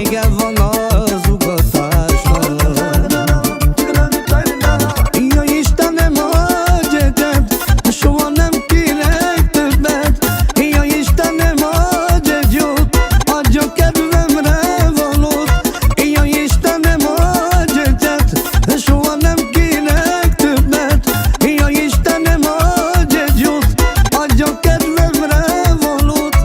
vége van az ugatásnak. Ja Istenem, adj egyet, soha nem kérek többet. Ja Istenem, adj egy jót, adj a kedvemre valót. Ja Istenem, adj egyet, soha nem kérek többet. Ja Istenem, adj egy jót, adj a kedvemre valót.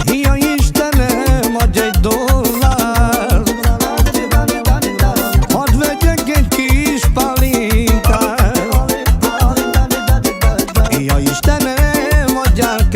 Ja Istenem, adj egy dollárt, hadd vegyek egy kis palinkát. Ja Istenem, adjál